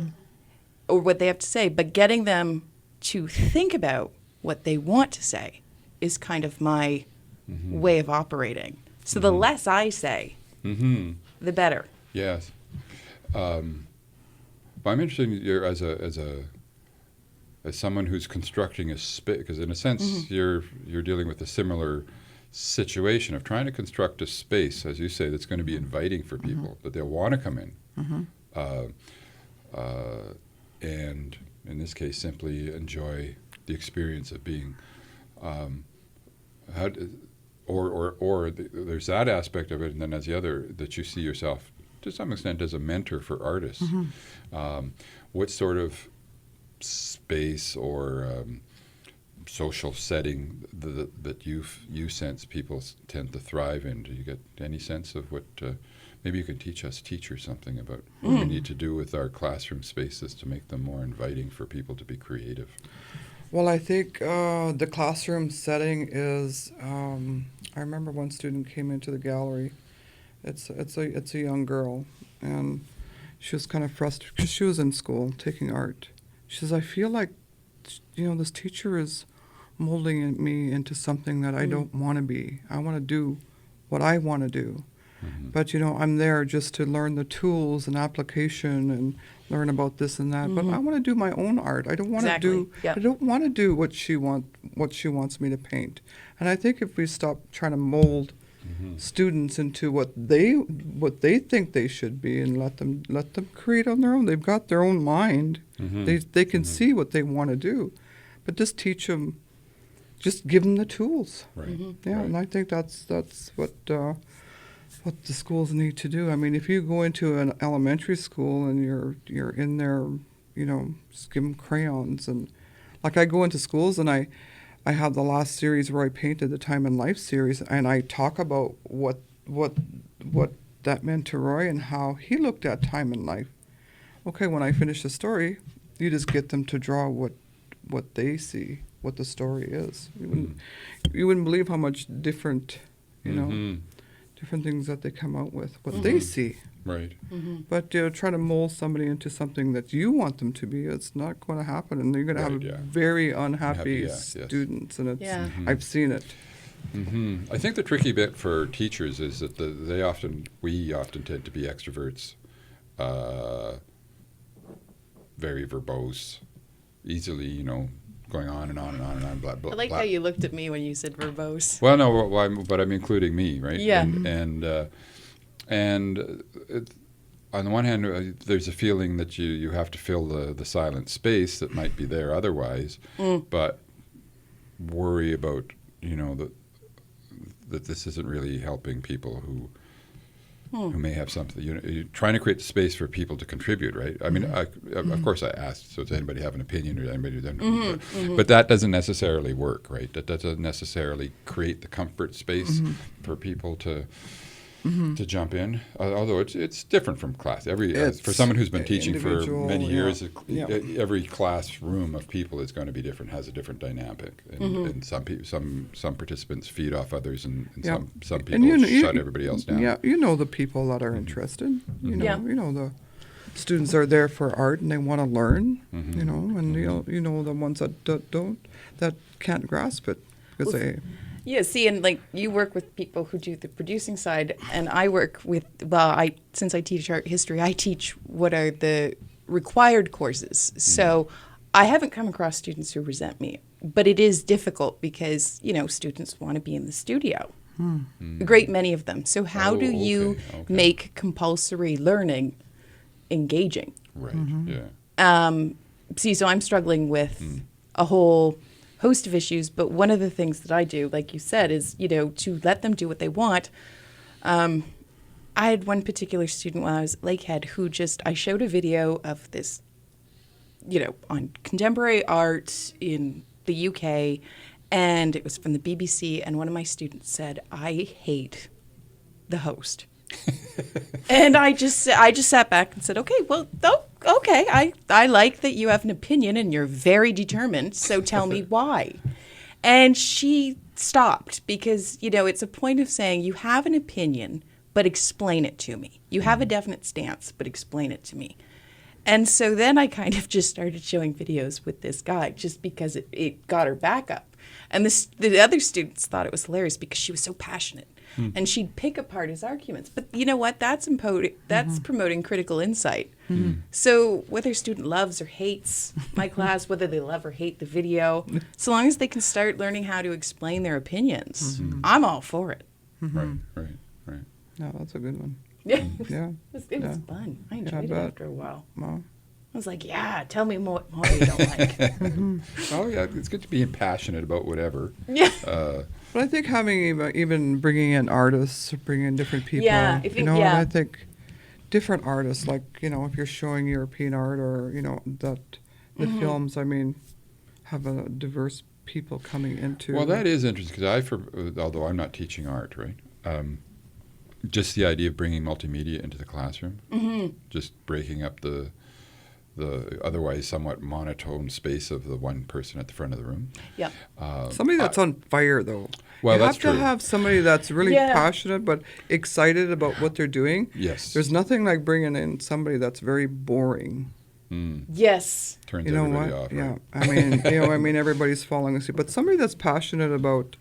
or what they have to say. But getting them to think about what they want to say is kind of my way of operating. So the less I say, the better. Yes. But I'm interested in you as someone who's constructing a space, because in a sense you're dealing with a similar situation of trying to construct a space, as you say, that's going to be inviting for people, that they'll want to come in, and in this case, simply enjoy the experience of being. There's that aspect of it, and then there's the other, that you see yourself to some extent as a mentor for artists. What sort of space or social setting that you sense people tend to thrive in? Do you get any sense of what? Maybe you can teach us teachers something about what we need to do with our classroom spaces to make them more inviting for people to be creative. Well, I think the classroom setting is. I remember one student came into the gallery. It's a young girl, and she was kind of frustrated because she was in school taking art. She says, "I feel like, this teacher is molding me into something that I don't want to be. I want to do what I want to do." But, I'm there just to learn the tools and application and learn about this and that. But I want to do my own art. I don't want to do. I don't want to do what she wants me to paint. And I think if we stop trying to mold students into what they think they should be and let them create on their own. They've got their own mind. They can see what they want to do, but just teach them. Just give them the tools. Right. Yeah, right. and I think that's what the schools need to do. I mean, if you go into an elementary school and you're in there, just give them crayons. And like I go into schools and I have the last series where I painted the Time in Life series, and I talk about what that meant to Roy and how he looked at time in life. Okay, when I finish the story, you just get them to draw what they see, what the story is. You wouldn't believe how much different, different things that they come out with, what they see. Right. But try to mold somebody into something that you want them to be, it's not going to happen. And you're going to have very unhappy students. And it's, I've seen it. I think the tricky bit for teachers is that we often tend to be extroverts, very verbose, easily, going on and on and on and on. Blah, blah, I like blah. how you looked at me when you said verbose. Well, no, but I'm including me, right? Yeah. And on the one hand, there's a feeling that you have to fill the silent space that might be there otherwise, but worry about that this isn't really helping people who may have something. You're trying to create the space for people to contribute, right? I mean, of course I asked, so does anybody have an opinion or anybody but that doesn't necessarily work, right? That doesn't necessarily create the comfort space for people to jump in. Although it's different from class. For someone who's been teaching for many years, every classroom of people is going to be different, has a different dynamic, and some participants feed off others, and some people shut everybody else down. Yeah, the people that are interested. The students are there for art and they want to learn. And the ones that can't grasp it because they. Yeah, see, and you work with people who do the producing side, and I work with, since I teach art history, I teach what are the required courses. So I haven't come across students who resent me, but it is difficult because, students want to be in the studio, a great many of them. So how do you make compulsory learning engaging? Right, yeah. So I'm struggling with a whole host of issues, but one of the things that I do, like you said, is, to let them do what they want. I had one particular student while I was at Lakehead who I showed a video of this, on contemporary art in the UK, and it was from the BBC, and one of my students said, "I hate the host." And I just sat back and said, okay, I like that you have an opinion and you're very determined, so tell me why. And she stopped because, it's a point of saying you have an opinion, but explain it to me. You have a definite stance, but explain it to me. And so then I kind of just started showing videos with this guy just because it got her back up. And the other students thought it was hilarious because she was so passionate. and she'd pick apart his arguments. But you know what? That's promoting critical insight. So whether a student loves or hates my class, whether they love or hate the video, so long as they can start learning how to explain their opinions, I'm all for it. Right. Yeah, that's a good one. Yeah, Yeah. it was fun. I enjoyed it bet. after a while. Well, I was like, yeah, tell me more you don't like. Oh yeah, it's good to be passionate about whatever. Yeah. but I think having even bringing in artists, bringing in different people, Yeah, I think- you know, yeah. and I think different artists, like, you know, if you're showing European art or, you know, that the films, I mean, have a diverse people coming into. Well, that is interesting because although I'm not teaching art, right? Just the idea of bringing multimedia into the classroom, just breaking up the otherwise somewhat monotone space of the one person at the front of the room. Yeah. Somebody that's on fire, though. Well, you that's have true. to have somebody that's really Yeah. passionate but excited about what they're doing. Yes. There's nothing like bringing in somebody that's very boring. Yes. Turns You know everybody what? off. Yeah, Right? I mean, I mean, everybody's falling asleep. But somebody that's passionate about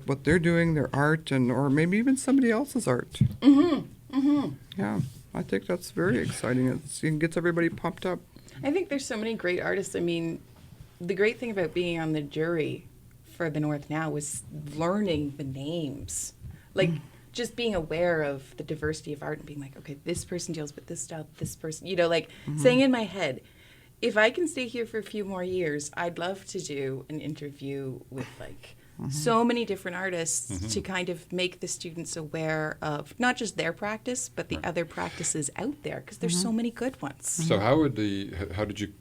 what they're doing, their art, or maybe even somebody else's art. Yeah, I think that's very exciting. It gets everybody pumped up. I think there's so many great artists. I mean, the great thing about being on the jury for the North Now was learning the names. Like, just being aware of the diversity of art and being like, okay, this person deals with this style, this person, you know, like saying in my head, if I can stay here for a few more years, I'd love to do an interview with like so many different artists to kind of make the students aware of not just their practice, but the other practices out there, because there's so many good ones. So how did you?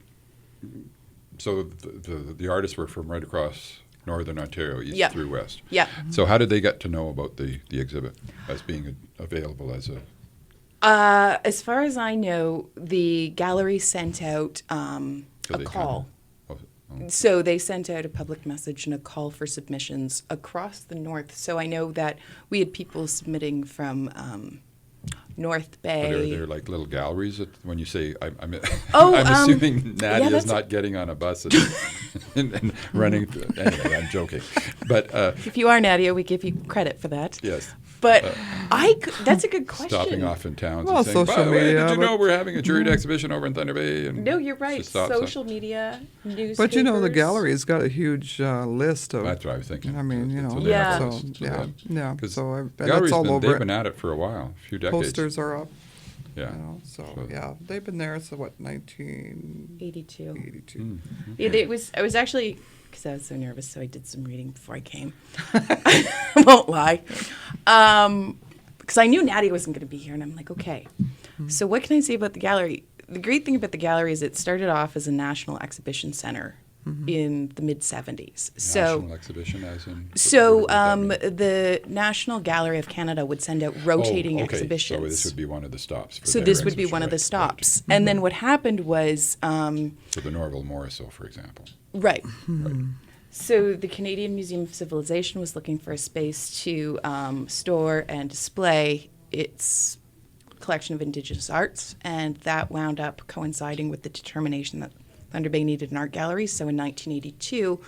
So the artists were from right across Northern Ontario, east Yeah. through west. Yeah. So how did they get to know about the exhibit as being available as a? As far as I know, the gallery sent out So a they call. Oh, So they sent out a public message and a call for submissions across the north. So I know that we had people submitting from North but are Bay. there like little galleries when you say I'm Oh, I'm assuming Nadia's that's not getting on a bus and running. Anyway, I'm joking, but If you are Nadia, we give you credit for that. yes. But that's a good question. Stopping off in towns Well, and saying, by social the way, media, did you but- know we're having a juried exhibition over in Thunder Bay? And No, you're right. just stop, Social media, newspapers. But you know, the gallery's got a huge list of. That's what I was thinking. I mean, you know, So they have Yeah. a so list, so yeah, they- yeah. 'cause So and galleries that's all over they've it. been at it for a while, a few decades. Posters are up. Yeah. You know, so So- yeah, they've been there. So what, 1982? 82. I was actually, because I was so nervous, so I did some reading before I came. I won't lie. Because I knew Nadia wasn't going to be here, and I'm like, okay, so what can I say about the gallery? The great thing about the gallery is it started off as a national exhibition center in the mid-'70s. National exhibition, as in. So what does that mean? the National Gallery of Canada would send out rotating okay. exhibitions. So this would be one of the stops. For So their this would be exhibition, one of the right, stops. And then what happened was, Right. For the Norville Morrisseau, for example. right. So the Canadian Museum of Civilization was looking for a space to store and display its collection of Indigenous arts, and that wound up coinciding with the determination that Thunder Bay needed an art gallery. So in 1982,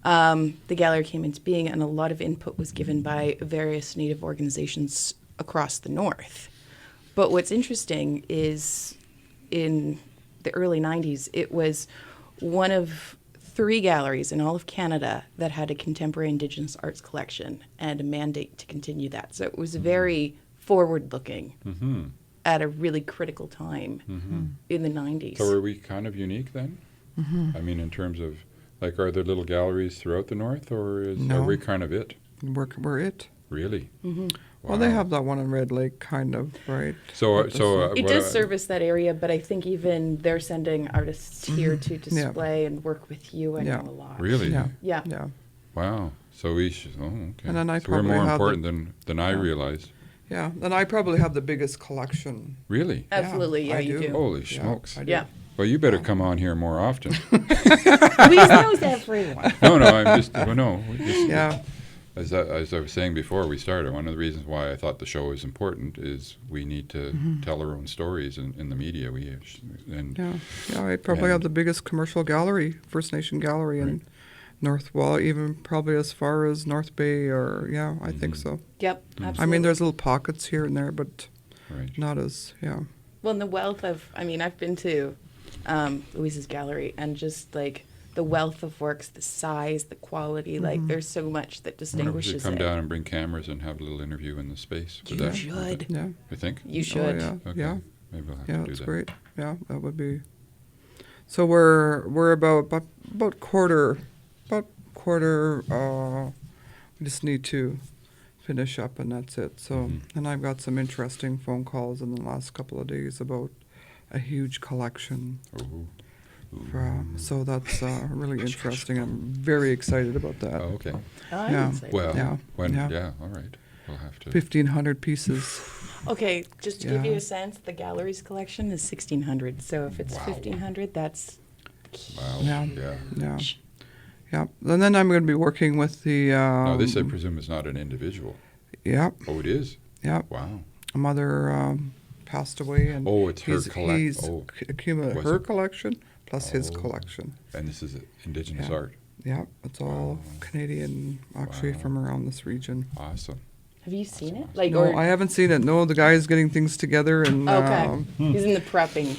the gallery came into being, and a lot of input was given by various Native organizations across the north. But what's interesting is in the early 90s, it was one of 3 galleries in all of Canada that had a contemporary Indigenous arts collection and a mandate to continue that. So it was very forward-looking at a really critical time in the 90s. So are we kind of unique then? I mean, in terms of, like, are there little galleries throughout the north, or are No. we kind of it? We're it. Really? Well, they Wow. have that one in Red Lake, kind of, right? So With the It what does service that area, but I think even they're sending artists here to Yeah. display and work with you. I Yeah. know a lot. Really? Yeah. Yeah. Yeah. Wow. So we should. Oh, okay. And then I so we're probably more have the- important than I realized. Yeah. And I probably have the biggest collection. Really? Absolutely, yeah, I you do. Holy Yeah, smokes! I do. Yeah. Well, you better come on here more often. Louise knows everyone. No, I'm just. Well, no. we just- Yeah. As I was saying before we started, one of the reasons why I thought the show is important is we need to tell our own stories in the media. And Yeah. Yeah. I probably have And- the biggest commercial gallery, First Nation gallery in even probably as far as North Bay, or I think so. Yep, absolutely. I mean, there's little pockets here and there, but Right. not as Well, and the wealth of, I mean, I've been to Louise's gallery, and just like the wealth of works, the size, the quality, like there's so much that I wonder if we distinguishes should come it. down and bring cameras and have a little interview in the space. Would You that- should. Yeah. You think? You should. Oh, yeah. Okay. Yeah. Maybe we'll have Yeah, to do that's that. great. Yeah, that would be. So we're about quarter. We just need to finish up, and that's it. So, Mhm. and I've got some interesting phone calls in the last couple of days about a huge collection. Ooh. So that's really interesting. I'm very excited about that. Oh, okay. I'm Yeah. excited. Well, Yeah. yeah, all right. We'll have to. 1,500 pieces. Okay, just to give you Yeah. a sense, the gallery's collection is 1,600. So if it's Wow. 1,500, that's Wow. Yeah. Yeah. Yeah. Yeah. And then I'm going to be working with the. Now, this, I presume, is not an individual. Yeah. Oh, it is? Yeah. Wow. A mother passed away, and Oh, it's her he's Oh, accumulated Was her it? collection plus his Oh. collection. and this is Indigenous Yeah. art. Yeah, it's all Wow. Canadian, actually, Wow. from around this region. Awesome. Have you seen it? awesome. Like, No, or I haven't seen it. No, the guy is getting things together, and okay, he's in the prepping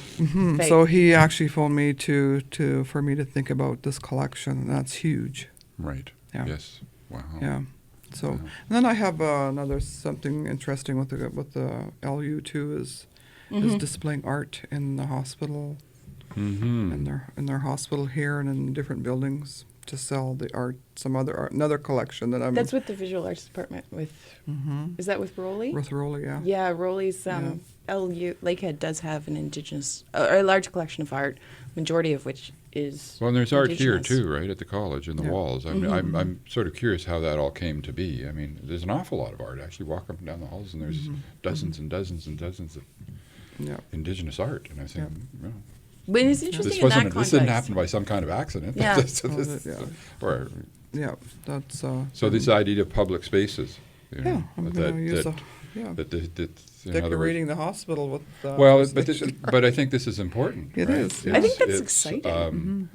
phase. so he actually phoned me for me to think about this collection, and that's huge. Right. Yeah. Yes. Wow. Yeah. So, Wow. and then I have another something interesting with the LU too is displaying art in the hospital, Mm-hmm. in their hospital here and in different buildings to sell the art, some other art, another collection that I'm That's with the visual arts department. Is that with Rowley? with Rowley, yeah. Yeah, Rowley's LU Lakehead does have an indigenous, or a large collection of art, majority of which is. Well, and there's art here Indigenous. too, right, at the college in the Yeah. walls. I'm sort of curious how that all came to be. I mean, there's an awful lot of art. Actually, walk up and down the halls, and there's dozens and dozens and dozens of Yeah. Indigenous art, and I think, well, But it's interesting this in that wasn't. context. This didn't happen by some kind of accident. Yeah. This- Oh, this- yeah. or- Yeah, that's so this idea of public spaces. You know, yeah, I'm that- going to use that- that, in other words- decorating the hospital with Well, station art. but I think this is important. It right? is, I think that's It's, exciting.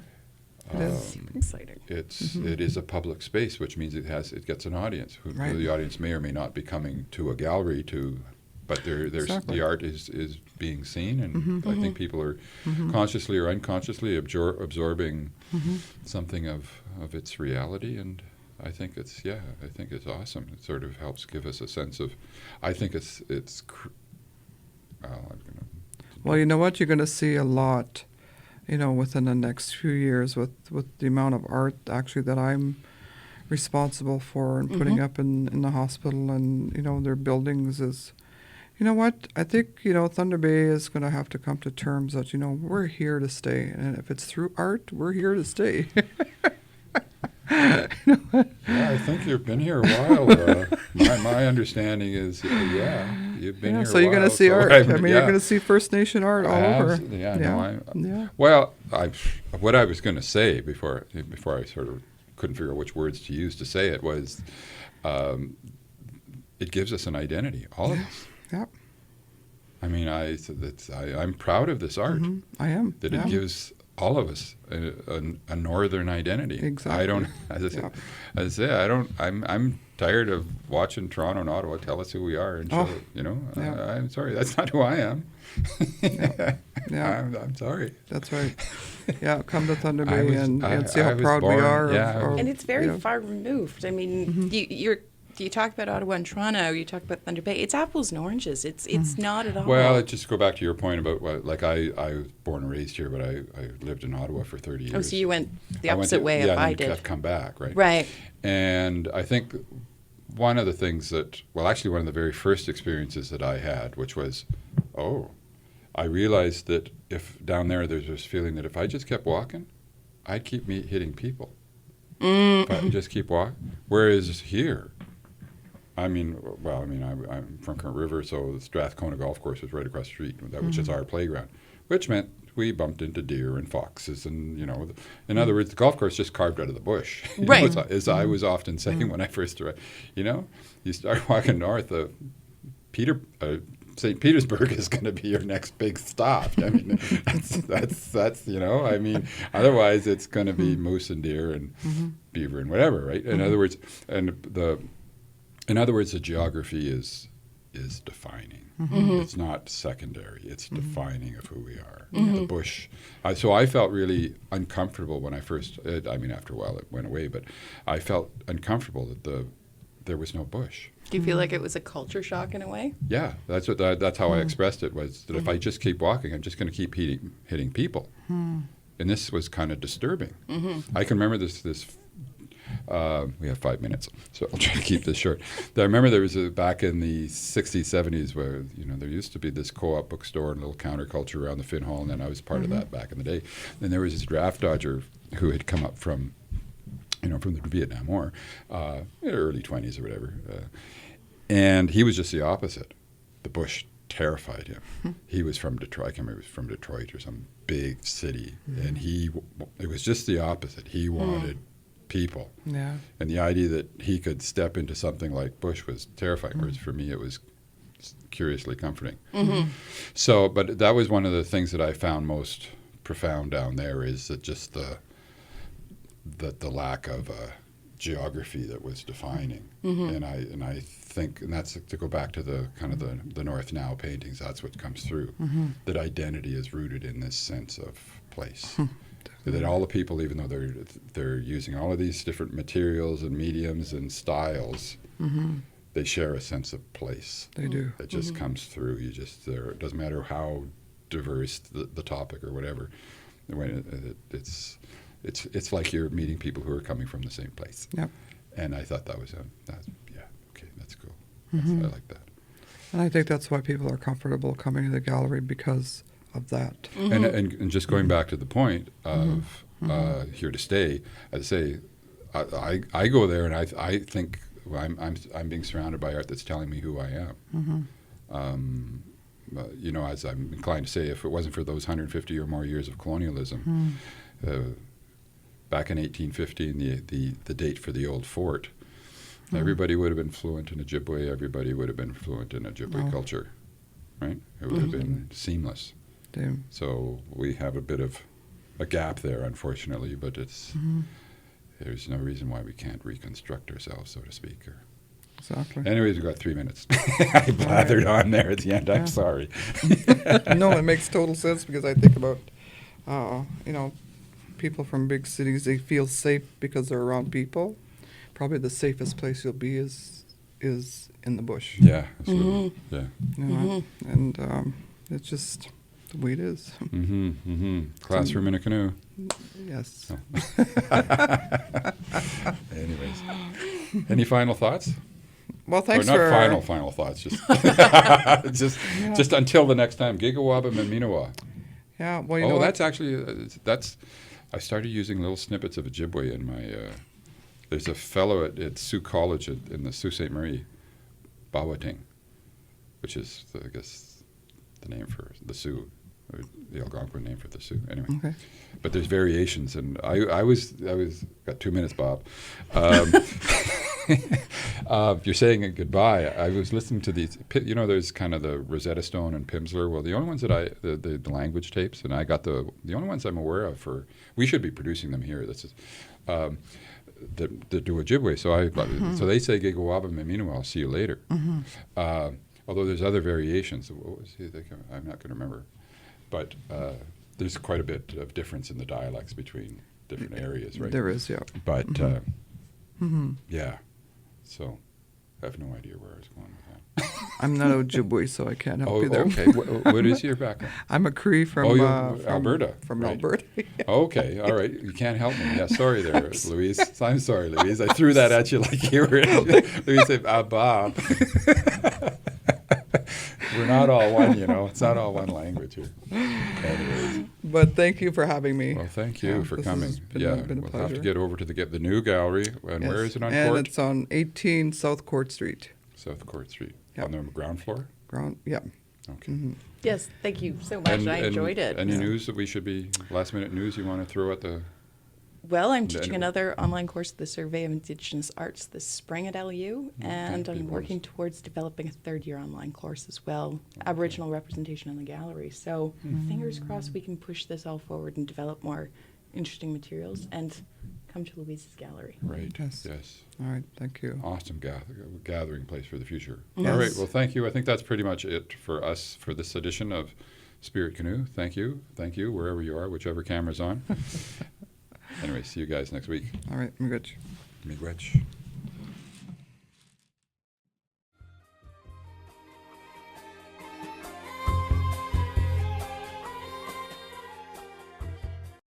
It is. Super exciting. it is a public space, which means it gets an audience. Right. The audience may or may not be coming to a gallery but there's Exactly. the art is being seen, and I think people are consciously or unconsciously absorbing something of its reality, and I think it's awesome. It sort of helps give us a sense of. I think Well, you know what? You're going to see a lot, within the next few years with the amount of art actually that I'm responsible for and putting up in the hospital and, their buildings is, you know what? I think, Thunder Bay is going to have to come to terms that, we're here to stay. And if it's through art, we're here to stay. Yeah, I think you've been here a while. My understanding is, you've been here. So a you're going while, to see so art. I I mean, yeah. you're going to see First Nation art all over. Yeah, no, Yeah. Well, what I was going to say before I sort of couldn't figure out which words to use to say it was, it gives us an identity, all of us. Yeah. I mean, I'm proud of this art. I am. That yeah. it gives all of us a northern identity. Exactly. I don't, as I say, I don't. I'm tired of watching Toronto and Ottawa tell us who we are and show it. Yeah. I'm sorry, that's not who I am. Yeah. I'm sorry. That's right. Yeah, come to Thunder I Bay was- and see I how was proud we born- are. yeah. And it's very you know. far removed. I mean, you talk about Ottawa and Toronto, you talk about Thunder Bay. It's apples and oranges. It's not at all. Well, just go back to your point about I was born and raised here, but I lived in Ottawa for 30 years. Oh, so you went the I went opposite to- way yeah, if I and then did. come back, right? Right. And I think one of the things actually one of the very first experiences that I had, which was, I realized that if down there's this feeling that if I just kept walking, I'd keep hitting people. If I just keep walking. Whereas here, I'm from Current River, so the Strathcona Golf Course was right across the street, which is our playground, which meant we bumped into deer and foxes, and in other words, the golf course just carved out of the bush. Right. As I was often saying when I first arrived, you start walking north of St. Petersburg is going to be your next big stop. I mean, that's I mean, otherwise it's going to be moose and deer and beaver and whatever, right? In other words, the geography is defining. It's not secondary. It's defining of who we are. The bush. So I felt really uncomfortable when I first. After a while it went away, but I felt uncomfortable that there was no bush. Do you feel like it was a culture shock in a way? Yeah, that's how I expressed it. Was that if I just keep walking, I'm just going to keep hitting people, and this was kind of disturbing. I can remember this. We have 5 minutes, so I'll try to keep this short. I remember there was back in the 60s, 70s where there used to be this co-op bookstore and a little counterculture around the Finn Hall, and then I was part of that back in the day. And there was this draft dodger who had come up from the Vietnam War, early 20s or whatever. And he was just the opposite. The bush terrified him. He was from Detroit. I can't remember if he was from Detroit or some big city. And it was just the opposite. He wanted people. Yeah. And the idea that he could step into something like bush was terrifying, whereas for me it was curiously comforting. So, but that was one of the things that I found most profound down there, is that just the lack of geography that was defining. And I think, and that's to go back to the kind of the North Now paintings, that's what comes through, that identity is rooted in this sense of place. That all the people, even though they're using all of these different materials and mediums and styles, they share a sense of place. They do. It just comes through. It doesn't matter how diverse the topic or whatever. When it's like you're meeting people who are coming from the same place. Yep. And I thought that's cool. I like that. And I think that's why people are comfortable coming to the gallery, because of that. And just going back to the point of here to stay, I say, I go there and I think I'm being surrounded by art that's telling me who I am. As I'm inclined to say, if it wasn't for those 150 or more years of colonialism, back in 1815, the date for the old fort, everybody would have been fluent in Ojibwe. Everybody would have been fluent in Ojibwe culture, right? It would have been seamless. Damn. So we have a bit of a gap there, unfortunately, but there's no reason why we can't reconstruct ourselves, so to speak. Exactly. Anyways, we've got 3 minutes. I blathered on there at the end. I'm sorry. No, it makes total sense, because I think about, people from big cities, they feel safe because they're around people. Probably the safest place you'll be is in the bush. Yeah. Absolutely. Yeah. And it's just the way it is. Classroom in a canoe. Yes. Anyways, any final thoughts? Well, thanks or not for final thoughts. Just just until the next time. Gigawabam and Minawa. Yeah. Well, you know that's actually I started using little snippets of Ojibwe in my. There's a fellow at Sioux College in the Sault Ste. Marie, Bawating, which is I guess the name for the Sioux, or the Algonquin name for the Sioux. Anyway, Okay. But there's variations, and I was got 2 minutes, Bob. You're saying goodbye. I was listening to these. There's kind of the Rosetta Stone and Pimsleur. Well, the only ones that the language tapes, and I got the only ones I'm aware of for. We should be producing them here. This is. The do Ojibwe. So they say Gigawabam and Minu, I'll see you later. Although there's other variations. What was I'm not going to remember. But there's quite a bit of difference in the dialects between different areas, right? There is, yeah. But yeah. So I have no idea where I was going with that. I'm not Ojibwe, so I can't help you there. Okay. What is your background? I'm a Cree from Alberta. From right. Alberta. Yeah. Okay, all right. You can't help me. Yeah, sorry there, Louise. I'm sorry, Louise. I threw that at you like you were. Louise said, Bob. We're not all one, It's not all one language here. Anyways. But thank you for having me. Well, thank you for coming. Been a we'll pleasure. have to get over to the new gallery. And where is it on and Court? It's on 18 South Court Street. South Court Street. Yep. On the ground floor? Yeah. Okay. Yes, thank you so much. I enjoyed it. Any news that we should be, last minute news you want to throw at the Well, I'm And teaching anyway. another online course, the Survey of Indigenous Arts, this spring at LU, and Okay, I'm big working ones. towards developing a third-year online course as well, Aboriginal representation in the gallery. So fingers crossed we can push this all forward and develop more interesting materials and come to Louise's gallery. Right. Yes. Yes. All right, thank you. Awesome gathering place for the future. Yes. All right. Well, thank you. I think that's pretty much it for us for this edition of Spirit Canoe. Thank you. Thank you, wherever you are, whichever camera's on. Anyway, see you guys next week. All right, I'm good. Miigwech.